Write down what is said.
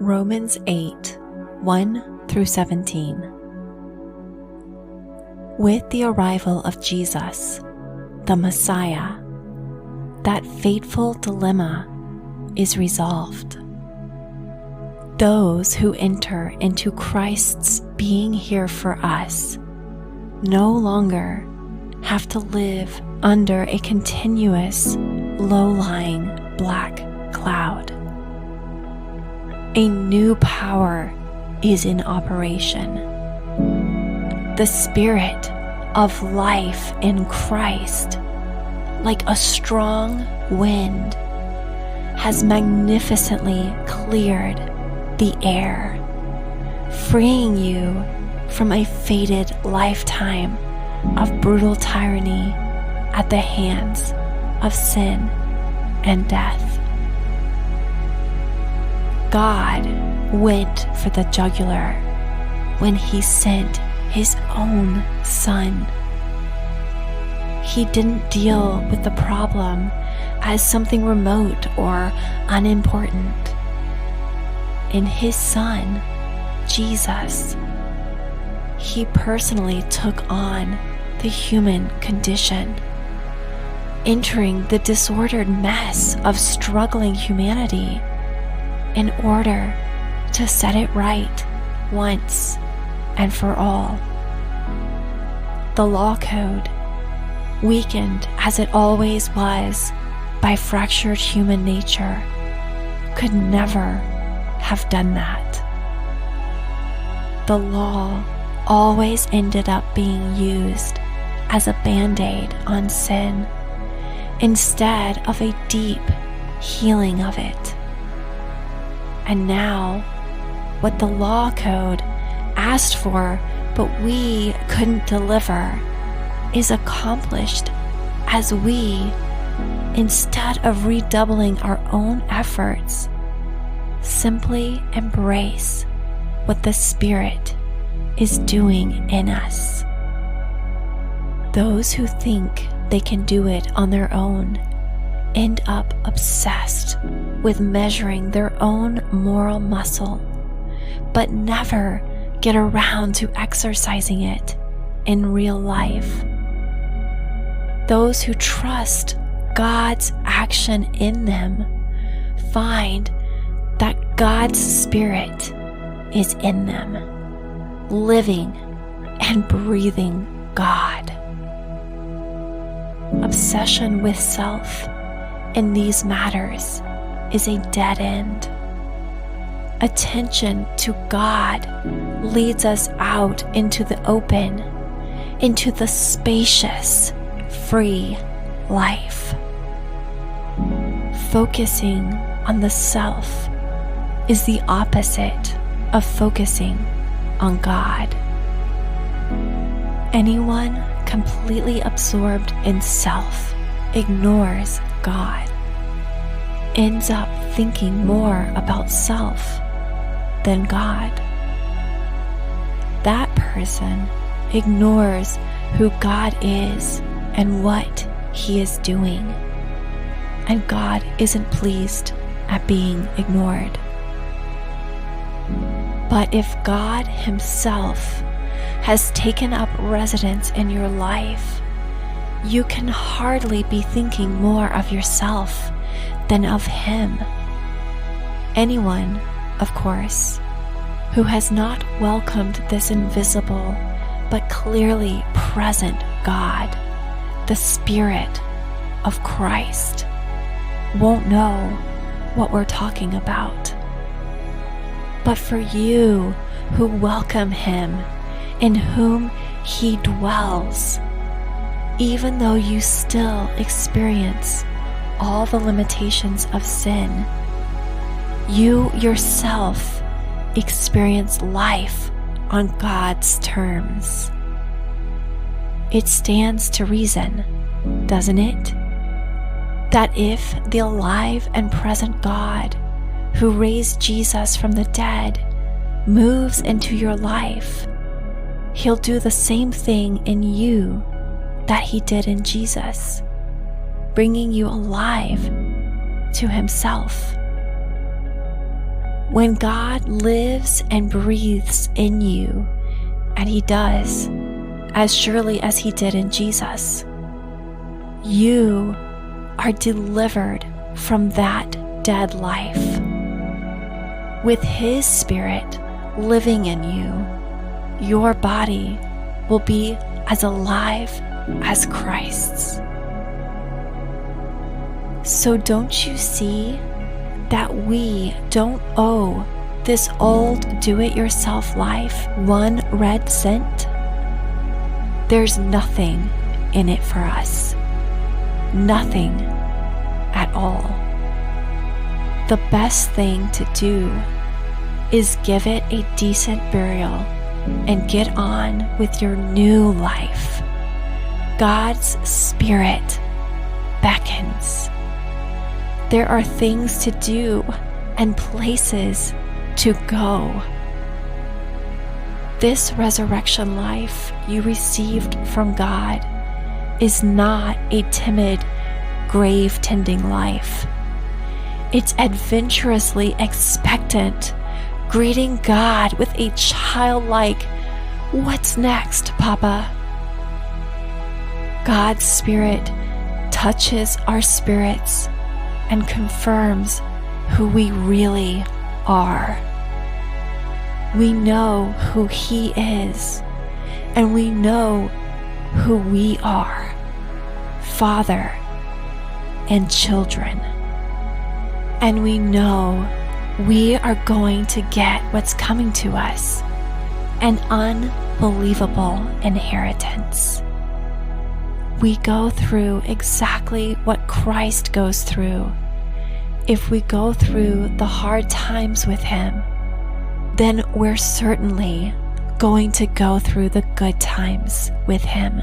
Romans 8, 1 through 17. With the arrival of Jesus, the Messiah, that fateful dilemma is resolved. Those who enter into Christ's being here for us no longer have to live under a continuous, low-lying black cloud. A new power is in operation. The Spirit of life in Christ, like a strong wind, has magnificently cleared the air, freeing you from a fated lifetime of brutal tyranny at the hands of sin and death. God went for the jugular when He sent His own Son. He didn't deal with the problem as something remote or unimportant. In His Son, Jesus, He personally took on the human condition, entering the disordered mess of struggling humanity in order to set it right once and for all. The law code, weakened as it always was by fractured human nature, could never have done that. The law always ended up being used as a band-aid on sin instead of a deep healing of it. And now, what the law code asked for but we couldn't deliver is accomplished as we, instead of redoubling our own efforts, simply embrace what the Spirit is doing in us. Those who think they can do it on their own end up obsessed with measuring their own moral muscle, but never get around to exercising it in real life. Those who trust God's action in them find that God's Spirit is in them, living and breathing God. Obsession with self in these matters is a dead end. Attention to God leads us out into the open, into the spacious, free life. Focusing on the self is the opposite of focusing on God. Anyone completely absorbed in self ignores God, ends up thinking more about self than God. That person ignores who God is and what He is doing, and God isn't pleased at being ignored. But if God Himself has taken up residence in your life, you can hardly be thinking more of yourself than of Him. Anyone, of course, who has not welcomed this invisible but clearly present God, the Spirit of Christ, won't know what we're talking about. But for you who welcome Him, in whom He dwells, even though you still experience all the limitations of sin, you yourself experience life on God's terms. It stands to reason, doesn't it, that if the alive and present God who raised Jesus from the dead moves into your life, He'll do the same thing in you that He did in Jesus, bringing you alive to Himself. When God lives and breathes in you, and He does, as surely as He did in Jesus, you are delivered from that dead life. With His Spirit living in you, your body will be as alive as Christ's. So don't you see that we don't owe this old do-it-yourself life one red cent? There's nothing in it for us. Nothing at all. The best thing to do is give it a decent burial and get on with your new life. God's Spirit beckons. There are things to do and places to go. This resurrection life you received from God is not a timid, grave-tending life. It's adventurously expectant, greeting God with a childlike, "What's next, Papa?" God's Spirit touches our spirits and confirms who we really are. We know who He is, and we know who we are, Father and children. And we know we are going to get what's coming to us, an unbelievable inheritance. We go through exactly what Christ goes through. If we go through the hard times with Him, then we're certainly going to go through the good times with Him.